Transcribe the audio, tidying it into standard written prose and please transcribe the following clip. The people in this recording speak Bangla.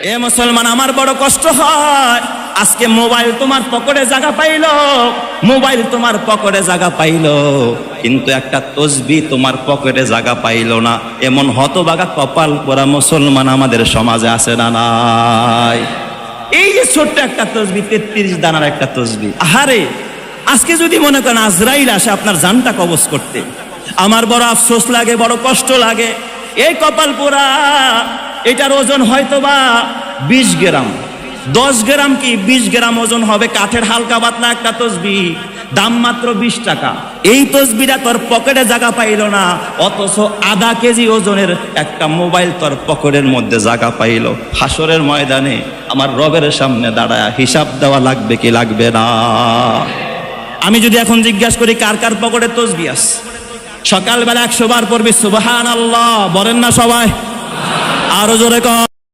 এ মুসলমান, আমার বড় কষ্ট হয়। আজকে মোবাইল তোমার পকেটে জায়গা পাইলো, মোবাইল তোমার পকেটে জায়গা পাইলো, কিন্তু একটা তসবিহ তোমার পকেটে জায়গা পাইলো না। এমন হতভাগা কপাল পোড়া মুসলমান আমাদের সমাজে আছে না নাই? এই যে ছোট্ট একটা তসবিহ, 33 দানার একটা তসবিহ, আহারে আজকে যদি মনে করেন আজরাইল আসে আপনার জানটা কবজ করতে, আমার বড় আফসোস লাগে, বড় কষ্ট লাগে। এই কপাল পোড়া, এটার ওজন হয়তোবা 20 গ্রাম, 10 গ্রাম কি 20 গ্রাম ওজন হবে, কাঠের হালকা পাতলা একটা তসবিহ, দাম মাত্র 20 টাকা। এই তসবিহটা তোর পকেটে জায়গা পাইল না, অথচ আধা কেজি ওজনের একটা মোবাইল তোর পকেটের মধ্যে জায়গা পাইল। হাসরের ময়দানে আমার রবের সামনে দাঁড়ায় হিসাব দেওয়া লাগবে কি লাগবে না? আমি যদি এখন জিজ্ঞাসা করি কার কার পকেটে তসবিহ আছে, সকালবেলা 100 বার পড়বি সুবহানাল্লাহ, বলেন না সবাই? আরো জোরে কর।